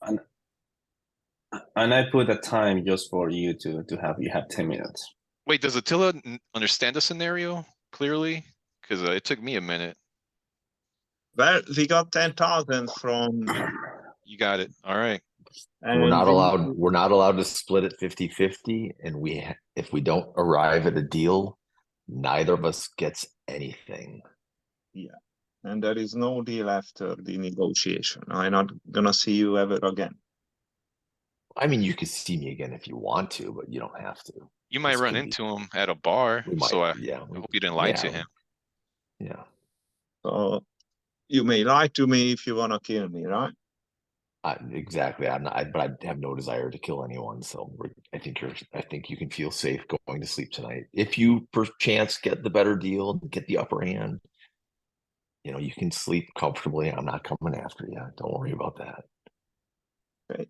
And and I put a time just for you to have you have 10 minutes. Wait, does Attila understand the scenario clearly? Because it took me a minute. Well, we got 10,000 from, You got it. All right. and We're not allowed to split it 50-50, and if we don't arrive at a deal, neither of us gets anything. yeah, and there is no deal after the negotiation. I'm not gonna see you ever again. I mean, you could see me again if you want to, but you don't have to. You might This run could be- into him at a bar, We might, so I yeah. hope you didn't lie to him. Yeah. So you may lie to me if you wanna kill me, right? Exactly. I'm not, but I have no desire to kill anyone. So I think you can feel safe going to sleep tonight. If you perchance get the better deal, get the upper hand, you can sleep comfortably. I'm not coming after you. Don't worry about that. Okay.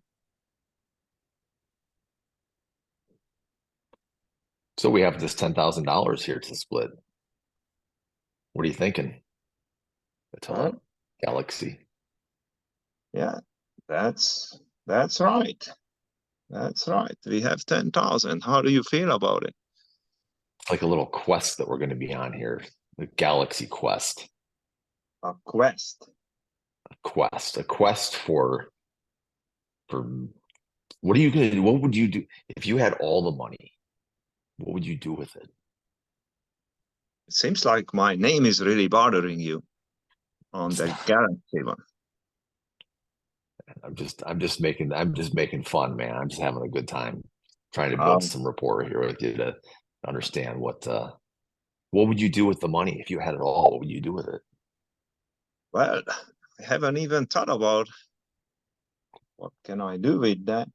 So we have this $10,000 here to split. What are you thinking? Huh? Galaxy. Yeah, that's right. That's right. We have 10,000. How do you feel about it? It's like a little quest that we're going to be on here. The Galaxy Quest. A quest. A quest for what are you going to do? What would you do if you had all the money? What would you do with it? It seems like my name is really bothering you on the Galaxy one. I'm just making fun, man. I'm just having a good time trying to build some rapport here with you to understand what would you do with the money if you had it all? What would you do with it? Well, I haven't even thought about what can I do with that.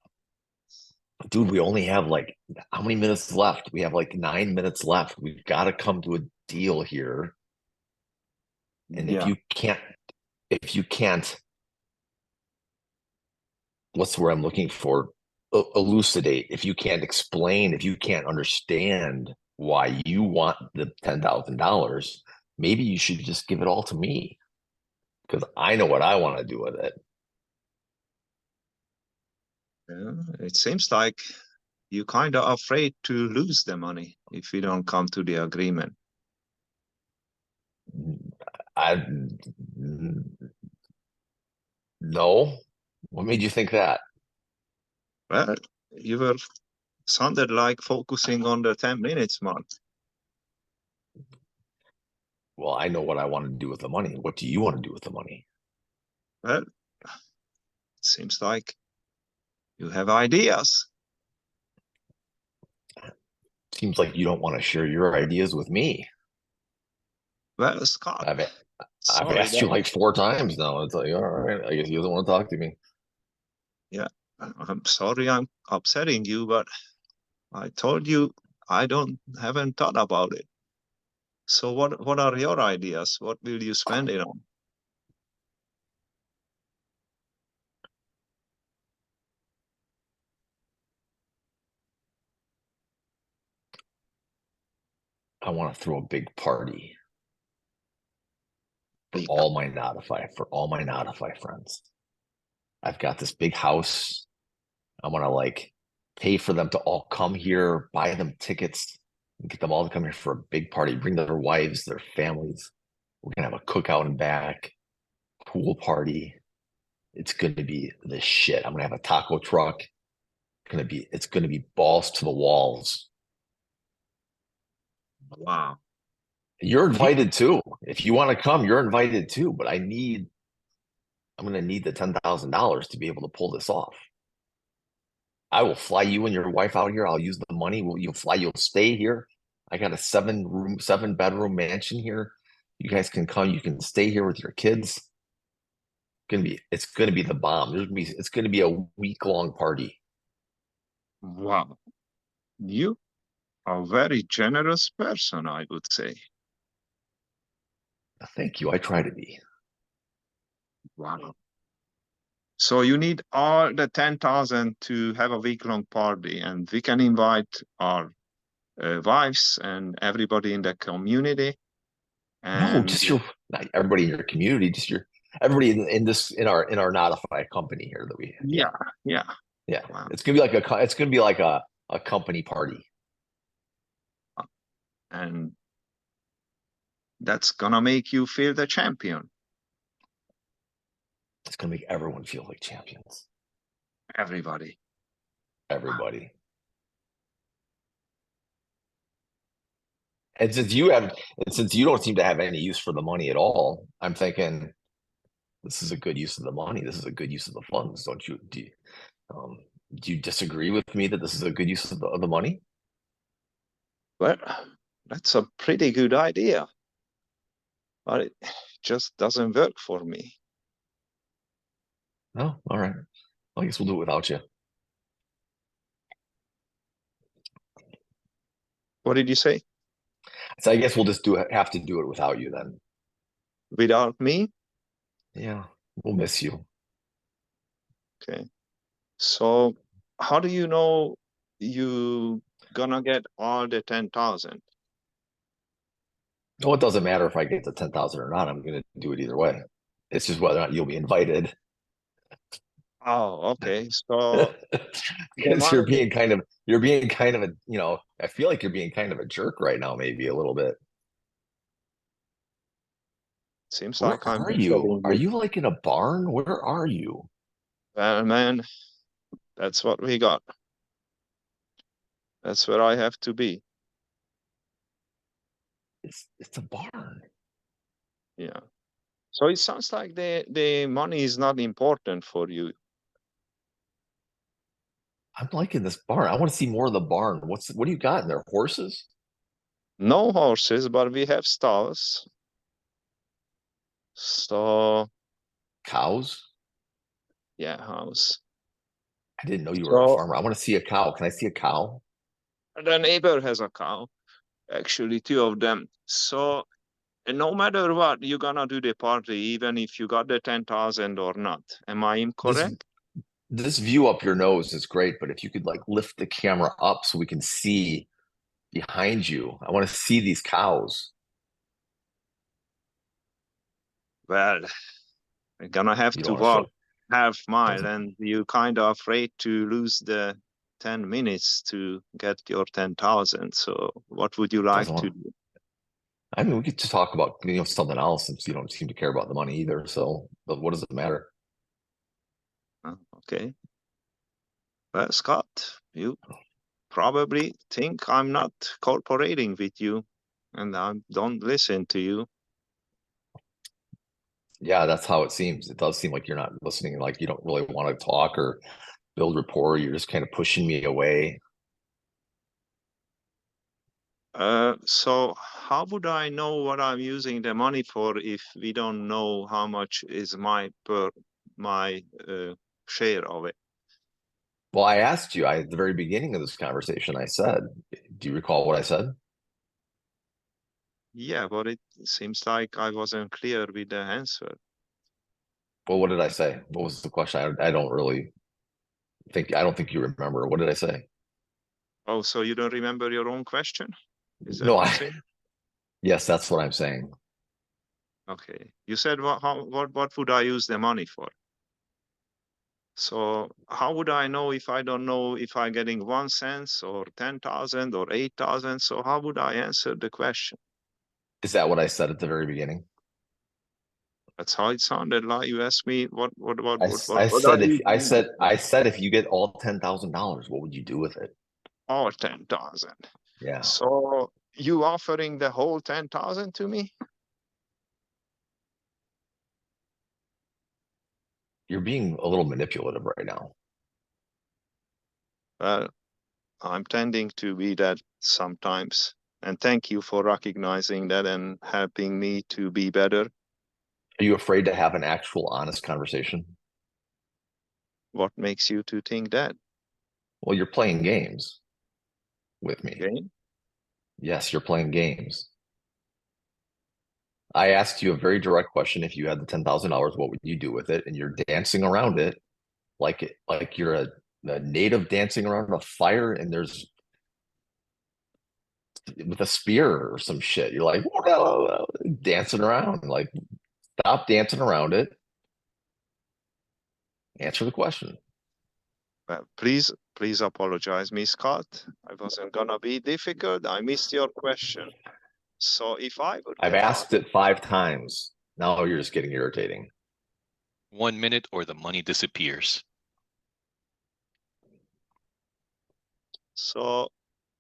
Dude, we only have like how many minutes left? We have like 9 minutes left. We've got to come to a deal here. And Yeah. if you can't, what's the word I'm looking for? Elucidate. If you can't explain, if you can't understand why you want the $10,000, maybe you should just give it all to me because I know what I want to do with it. Yeah, it seems like you're kind of afraid to lose the money if we don't come to the agreement. No. What made you think that? Well, you were sounded like focusing on the 10 minutes mark. Well, I know what I want to do with the money. What do you want to do with the money? Well, it seems like you have ideas. Seems like you don't want to share your ideas with me. Well, Scott, I've sorry, asked you like 4 times now. It's like, all right, I guess you don't want to talk to me. Yeah, I'm sorry I'm upsetting you, but I told you I haven't thought about it. So what are your ideas? What will you spend it on? I want to throw a big party for all my Notify friends. I've got this big house. I want to like pay for them to all come here, buy them tickets, and get them all to come here for a big party, bring their wives, their families. We're gonna have a cookout in back, pool party. It's gonna be the shit. I'm gonna have a taco truck. It's gonna be balls to the walls. Wow. You're invited too. If you want to come, you're invited too. But I'm going to need the $10,000 to be able to pull this off. I will fly you and your wife out here. I'll use the money. You'll stay here. I got a 7-bedroom mansion here. You guys can come. You can stay here with your kids. It's gonna be the bomb. It's gonna be a week-long party. Wow. You are a very generous person, I would say. Thank you. I try to be. Wow. So you need all the 10,000 to have a week-long party, and we can invite our wives and everybody in the community. No, And not everybody in your community, just everybody in our Notify company here that we Yeah, yeah. yeah. Wow. It's gonna be like a company party. And that's gonna make you feel the champion. It's gonna make everyone feel like champions. Everybody. Everybody. And since you don't seem to have any use for the money at all, I'm thinking this is a good use of the money. This is a good use of the funds. Don't you? Do you disagree with me that this is a good use of the money? Well, that's a pretty good idea, but it just doesn't work for me. No, all right. I guess we'll do it without you. What did you say? So I guess we'll just have to do it without you then. Without me? Yeah, we'll miss you. Okay. So how do you know you gonna get all the 10,000? No, it doesn't matter if I get the 10,000 or not. I'm gonna do it either way. It's just whether or not you'll be invited. Oh, okay. So the Because you're money being kind of a, I feel like you're being kind of a jerk right now, maybe a little bit. seems Where like I'm are you? answering Are you. you like in a barn? Where are you? Well, man, that's what we got. That's where I have to be. It's a barn. Yeah. So it sounds like the money is not important for you. I'm liking this barn. I want to see more of the barn. What do you got in there? Horses? No horses, but we have stalls. So Cows? yeah, house. I didn't know you were a So farmer. I want to see a cow. Can I see a cow? the neighbor has a cow, actually two of them. So no matter what, you're gonna do the party, even if you got the 10,000 or not. Am I This incorrect? this view up your nose is great, but if you could like lift the camera up so we can see behind you, I want to see these cows. Well, you're gonna have You to don't want to walk show. half mile, Doesn't and you kind of afraid to lose the 10 minutes to get your 10,000. So what would you like doesn't to want. do? I mean, we could just talk about something else since you don't seem to care about the money either. So, but what does it matter? Okay. Well, Scott, you probably think I'm not cooperating with you and I don't listen to you. Yeah, that's how it seems. It does seem like you're not listening, like you don't really want to talk or build rapport. You're just kind of pushing me away. So how would I know what I'm using the money for if we don't know how much is my share of it? Well, I asked you at the very beginning of this conversation, I said, do you recall what I said? Yeah, but it seems like I wasn't clear with the answer. Well, what did I say? What was the question? I don't think you remember. What did I say? Oh, so you don't remember your own question? Is that No, what you're saying? yes, that's what I'm saying. Okay. You said what would I use the money for? So how would I know if I don't know if I'm getting 1 cent or 10,000 or 8,000? So how would I answer the question? Is that what I said at the very beginning? That's how it sounded like. You asked me what I are said you doing? I said if you get all $10,000, what would you do with it? All 10,000. Yeah, So you offering the whole 10,000 to me? you're being a little manipulative right now. Well, I'm tending to be that sometimes. And thank you for recognizing that and helping me to be better. Are you afraid to have an actual honest conversation? What makes you to think that? Well, you're playing games with me. Okay. Yes, you're playing games. I asked you a very direct question. If you had the $10,000, what would you do with it? And you're dancing around it like you're a native dancing around a fire and there's with a spear or some shit. You're like dancing around, like stop dancing around it. Answer the question. Well, please apologize me, Scott. I wasn't gonna be difficult. I missed your question. So if I would I've get asked it 5 times. Now you're just getting irritating. 1 minute or the money disappears. So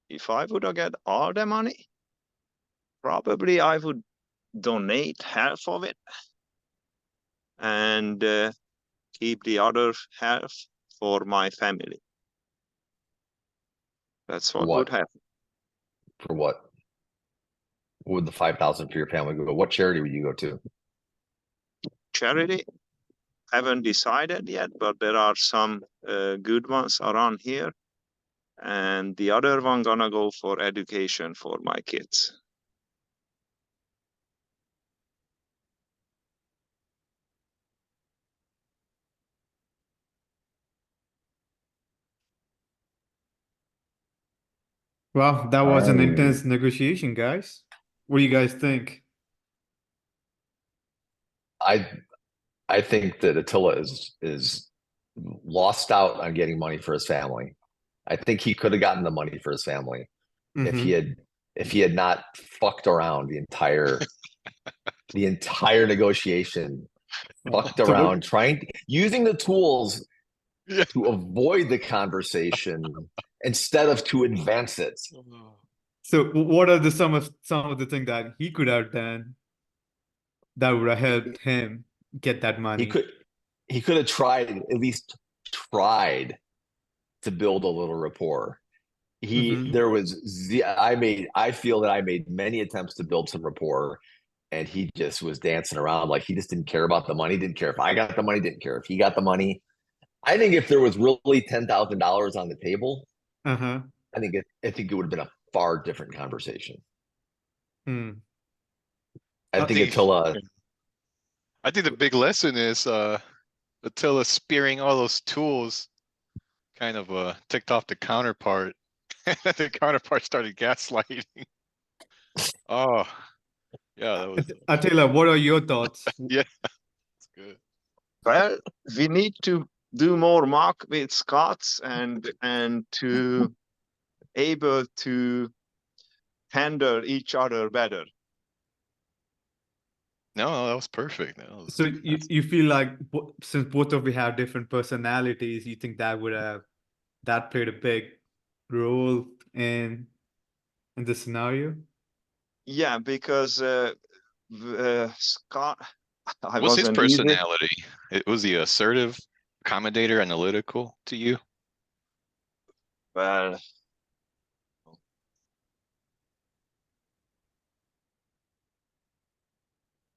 if I would get all the money, probably I would donate half of it and keep the other half for my family. That's what would What? happen. For what? What would the 5,000 for your family go? What charity would you go to? Charity, haven't decided yet, but there are some good ones around here. And the other one gonna go for education for my kids. Well, that was an I- intense negotiation, guys. What do you guys think? I think that Attila is lost out on getting money for his family. I think he could have gotten the money for his family if he had not fucked around the entire negotiation, fucked So what- around using the tools Yeah. to avoid the conversation instead of to advance it. So what are some of the things that he could have done that would have helped him get that money? He could have at least tried to build a little rapport. I feel that I made many attempts to build some rapport, and he just was dancing around like he just didn't care about the money, didn't care if I got the money, didn't care if he got the money. I think if there was really $10,000 on the table, Uh-huh. I think it would have been a far different conversation. Hmm. I think Attila. I think the big lesson is Attila spearing all those tools kind of ticked off the counterpart. The counterpart started gaslighting. Oh, yeah, that was Attila, what are your thoughts? yeah, that's good. Well, we need to do more mock with Scots and to able to handle each other better. No, that was perfect. That was, So you feel like since both of you have different personalities, you think that played a big role in the scenario? Yeah, because Scott, I what's his wasn't easy. personality? Was he assertive, accommodator, analytical to you? Well,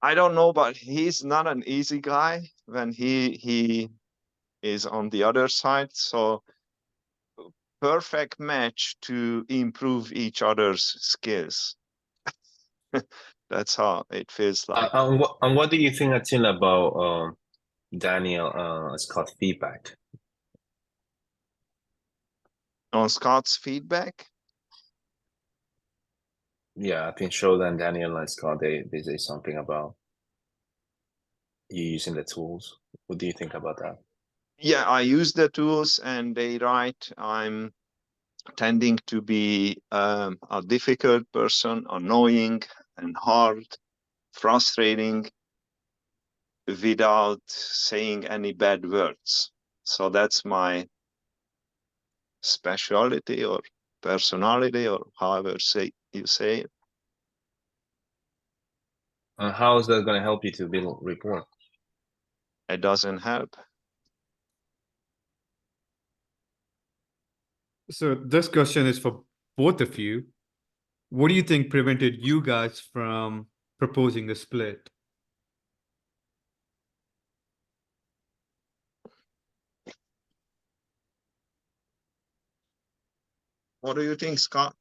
I don't know, but he's not an easy guy when he is on the other side. So perfect match to improve each other's skills. That's how it feels like. And what do you think, Attila, about Daniel Scott's feedback? On Scott's feedback, Yeah, I think Shoda and Daniel and Scott they say something about you using the tools. What do you think about that? yeah, I use the tools and they write I'm tending to be a difficult person, annoying and hard, frustrating without saying any bad words. So that's my speciality or personality or however you say it. And how is that going to help you to build rapport? It doesn't help. So this question is for both of you. What do you think prevented you guys from proposing a split? What do you think, Scott?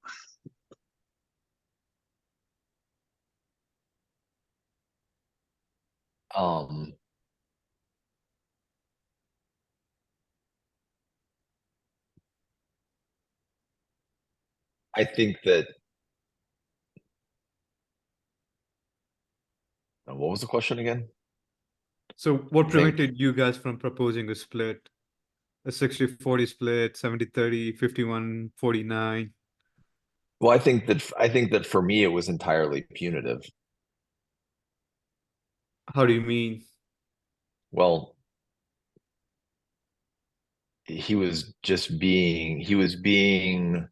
I think that. What was the question again? So what I think- prevented you guys from proposing a split? A 60-40 split, 70-30, 51-49? Well, I think that for me it was entirely punitive. How do you mean? Well, he was being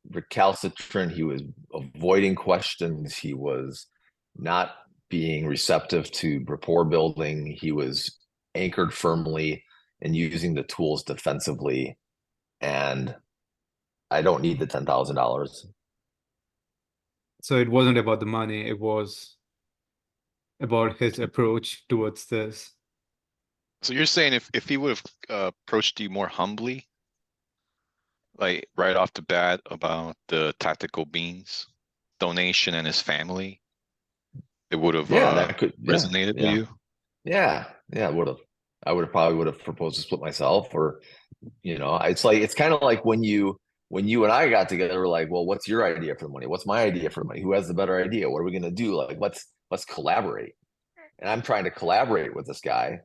recalcitrant. He was avoiding questions. He was not being receptive to rapport building. He was anchored firmly and using the tools defensively. And I don't need the $10,000. So it wasn't about the money, it was about his approach towards this. So you're saying if he would have approached you more humbly, like right off the bat about the tactical beans donation and his family, it would have Yeah, that could resonated with you? Yeah, it would have. I would have proposed to split myself, or it's kind of like when you and I got together, we're like, well, what's your idea for the money? What's my idea for the money? Who has the better idea? What are we gonna do? Like, let's collaborate. And I'm trying to collaborate with this guy.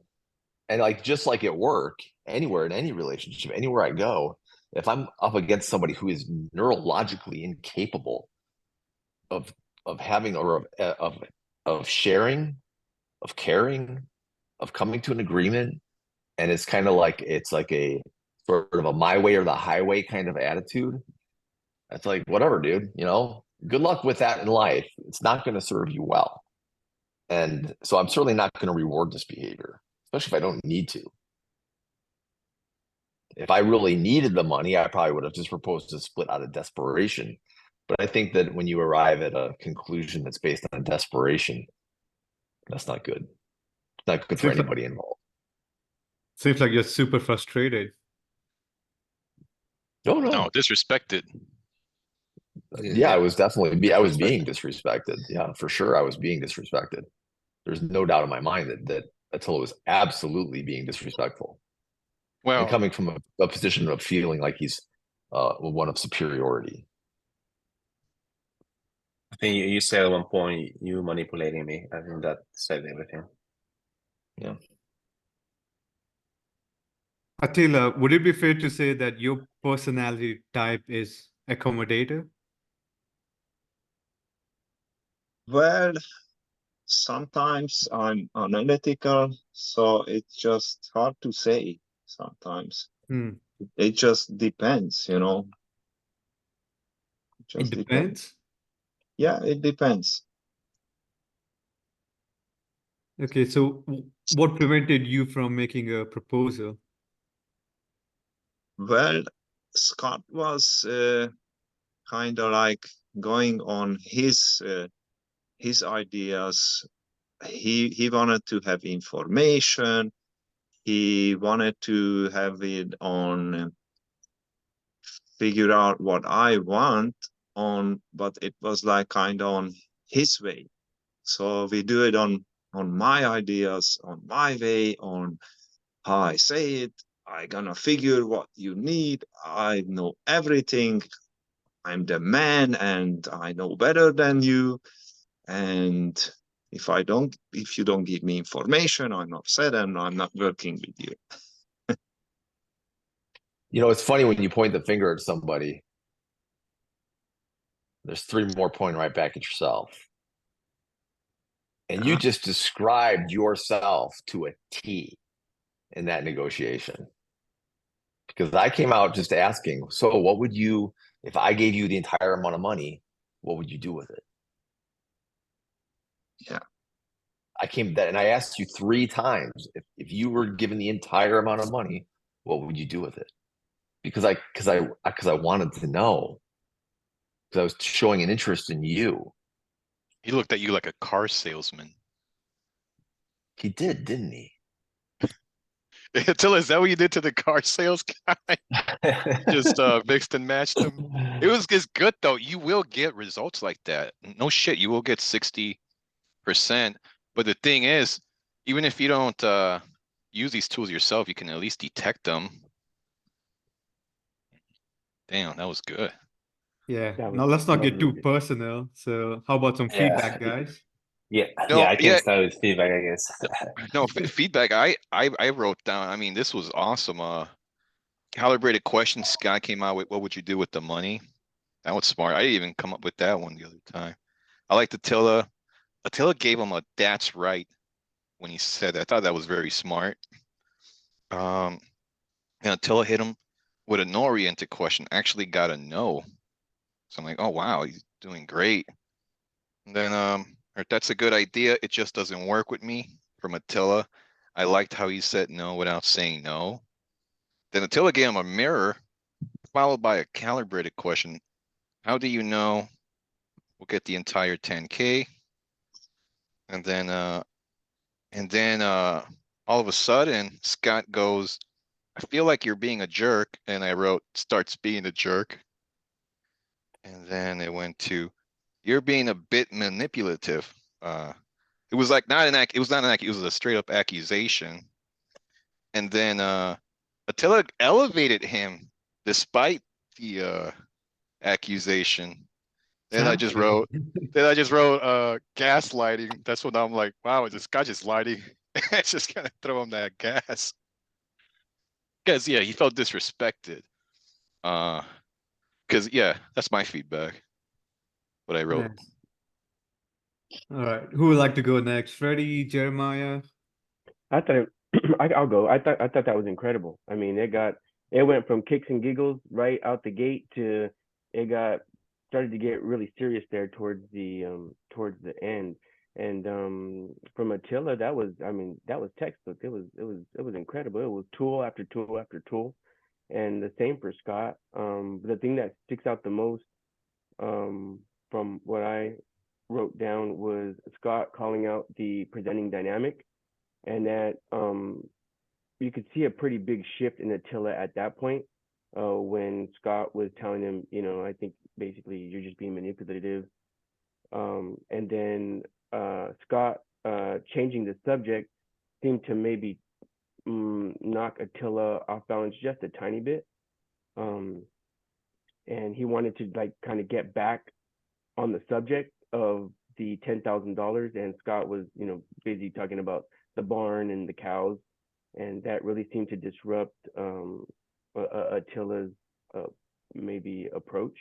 And like just like at work, anywhere in any relationship, anywhere I go, if I'm up against somebody who is neurologically incapable of having or of sharing, of caring, of coming to an agreement, and it's kind of like it's like a sort of a my way or the highway kind of attitude. It's like, whatever, dude, good luck with that in life. It's not going to serve you well. And so I'm certainly not going to reward this behavior, especially if I don't need to. If I really needed the money, I probably would have just proposed to split out of desperation. But I think that when you arrive at a conclusion that's based on desperation, that's not good. It's not good for Seems like- anybody involved. Seems like you're super frustrated. No, No, disrespected. Yeah, I was being disrespected. Yeah, for sure, I was being disrespected. There's no doubt in my mind that Attila was absolutely being disrespectful, and Well, coming from a position of feeling like he's one of superiority. I think you said at one point you manipulating me. I think that said everything. Yeah. Attila, would it be fair to say that your personality type is accommodative? Well, sometimes I'm analytical, so it's just hard to say sometimes. Hmm. It just depends, It It just depends. Yeah, it depends. Okay, so what prevented you from making a proposal? Well, Scott was kind of like going on his ideas. He wanted to have information. He wanted to have it on figure out what I want on, but it was like kind of on his way. So we do it on my ideas, on my way, on how I say it. I gonna figure what you need. I know everything. I'm the man and I know better than you. And if you don't give me information, I'm upset and I'm not working with you. It's funny when you point the finger at somebody, there's three more pointing right back at yourself. And you just described yourself to a T in that negotiation. Because I came out just asking, so what would you, if I gave you the entire amount of money, what would you do with it? Yeah. And I asked you 3 times, if you were given the entire amount of money, what would you do with it? Because I wanted to know, because I was showing an interest in you. he looked at you like a car salesman. He did, didn't he? Attila, is that what you did to the car sales guy? Just mixed and matched them. It's good though. You will get results like that. No shit, you will get 60%. But the thing is, even if you don't use these tools yourself, you can at least detect them. Damn, that was good. Yeah. That Now was- let's not that get was too really- personal. So how about some Yeah. feedback, guys? Yeah, No, I can yeah, start with feedback, I guess. no feedback. I wrote down. I mean, this was awesome. Calibrated question. Scott came out with, what would you do with the money? That was smart. I didn't even come up with that one the other time. I like Attila. Attila gave him a "that's right" when he said that. I thought that was very smart. And Attila hit him with an oriented question. Actually got a no. So I'm like, oh wow, he's doing great. And then or that's a good idea. It just doesn't work with me from Attila. I liked how he said no without saying no. Then Attila gave him a mirror, followed by a calibrated question. How do you know we'll get the entire 10K? And then all of a sudden Scott goes, I feel like you're being a jerk. And I wrote, starts being a jerk. And then it went to, you're being a bit manipulative. It was like not an act, it was not an act, it was a straight up accusation. And then Attila elevated him despite the accusation. Then I Sounds just good. wrote gaslighting. That's what I'm like, wow, is this guy just lighting? It's just gonna throw him that gas. Because yeah, he felt disrespected. Because yeah, that's my feedback. What I wrote. Nice. All right. Who would like to go next? Freddie, Jeremiah? I thought it, I'll go. I thought that was incredible. I mean, it went from kicks and giggles right out the gate to it got started to get really serious there towards the end. And from Attila, that was, I mean, that was textbook. It was incredible. It was tool after tool after tool. And the same for Scott. The thing that sticks out the most from what I wrote down was Scott calling out the presenting dynamic, and that you could see a pretty big shift in Attila at that point when Scott was telling him, I think basically you're just being manipulative, and then Scott changing the subject seemed to maybe knock Attila off balance just a tiny bit, and he wanted to like kind of get back on the subject of the $10,000, and Scott was, busy talking about the barn and the cows, and that really seemed to disrupt Attila's maybe approach.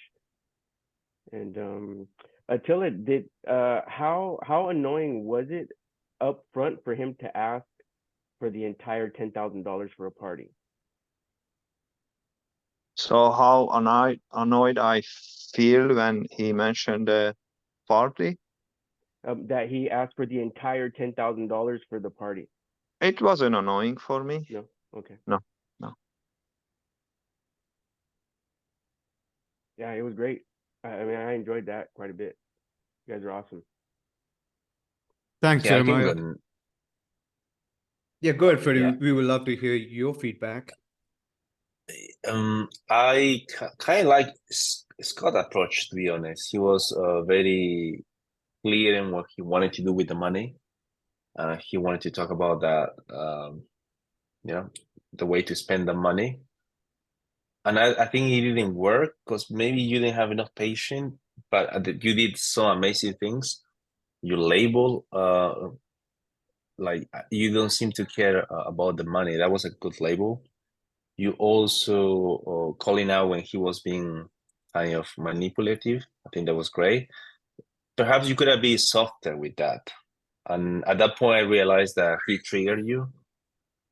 And Attila did. How annoying was it up front for him to ask for the entire $10,000 for a party? So how annoyed I feel when he mentioned the party? That he asked for the entire $10,000 for the party. It wasn't annoying for me. No, okay. No. Yeah, it was great. I mean, I enjoyed that quite a bit. You guys are awesome. Thanks, Yeah, I think Jeremiah. that, Yeah, go ahead, Freddie. yeah. We would love to hear your feedback. I kind of like Scott's approach, to be honest. He was very clear in what he wanted to do with the money. He wanted to talk about that, the way to spend the money. And I think it didn't work because maybe you didn't have enough patience, but you did some amazing things. You label, like you don't seem to care about the money. That was a good label. You also calling out when he was being kind of manipulative. I think that was great. Perhaps you could have been softer with that. And at that point, I realized that he triggered you,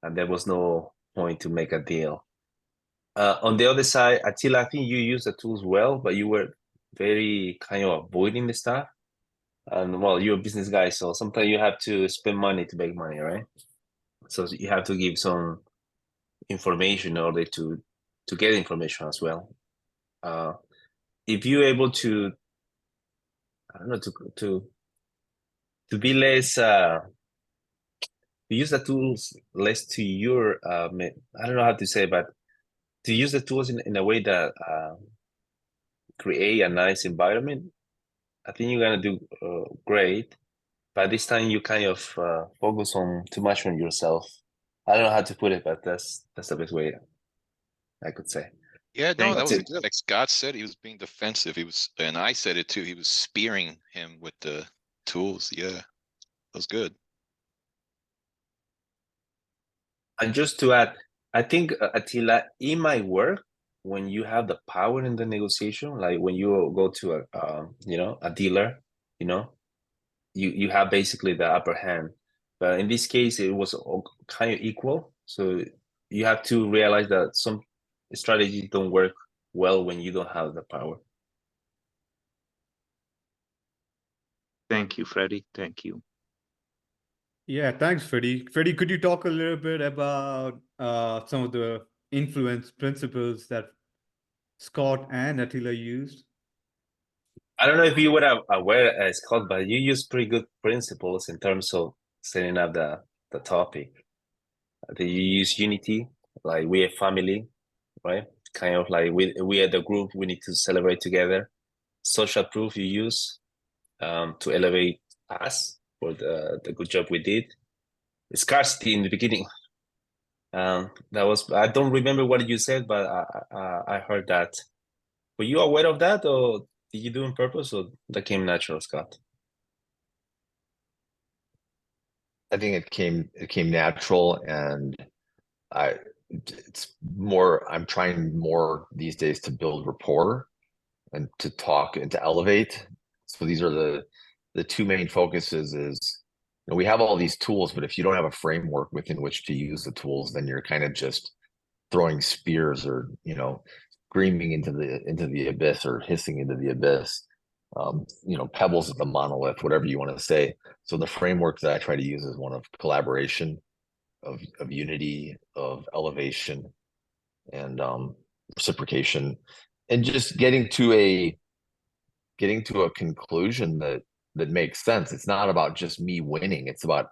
and there was no point to make a deal. On the other side, Attila, I think you used the tools well, but you were very kind of avoiding the stuff. And well, you're a business guy, so sometimes you have to spend money to make money, right? So you have to give some information in order to get information as well. If you're able to, I don't know, to be less, to use the tools less to your, I don't know how to say, but to use the tools in a way that create a nice environment, I think you're gonna do great. But this time you kind of focus on too much on yourself. I don't know how to put it, but that's the best way I could say. Yeah, no, that That's was it. good. Like Scott said, he was being defensive. He was, and I said it too. He was spearing him with the tools. Yeah. was good. And just to add, I think Attila, it might work when you have the power in the negotiation, like when you go to a dealer, you have basically the upper hand. But in this case, it was all kind of equal. So you have to realize that some strategies don't work well when you don't have the power. Thank you, Freddie. Thank you. Yeah, thanks, Freddie. Freddie, could you talk a little bit about some of the influence principles that Scott and Attila used? I don't know if you were aware, Scott, but you use pretty good principles in terms of setting up the topic. I think you use unity, like we are family, right? Kind of like we are the group, we need to celebrate together. Social proof you use to elevate us for the good job we did. Scarcity in the beginning. That was, I don't remember what you said, but I heard that. Were you aware of that, or did you do it on purpose, or that came natural, Scott? I think it came natural, and it's more, I'm trying more these days to build rapport and to talk and to elevate. So these are the two main focuses is, we have all these tools, but if you don't have a framework within which to use the tools, then you're kind of just throwing spears or, screaming into the abyss or hissing into the abyss. Pebbles at the monolith, whatever you want to say. So the framework that I try to use is one of collaboration, of unity, of elevation, and reciprocation, and just getting to a conclusion that makes sense. It's not about just me winning. It's about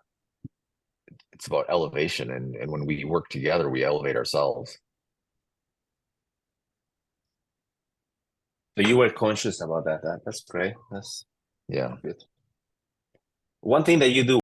elevation, and when we work together, we elevate ourselves. So you were conscious about that. That's great. That's Yeah. good. One thing that you do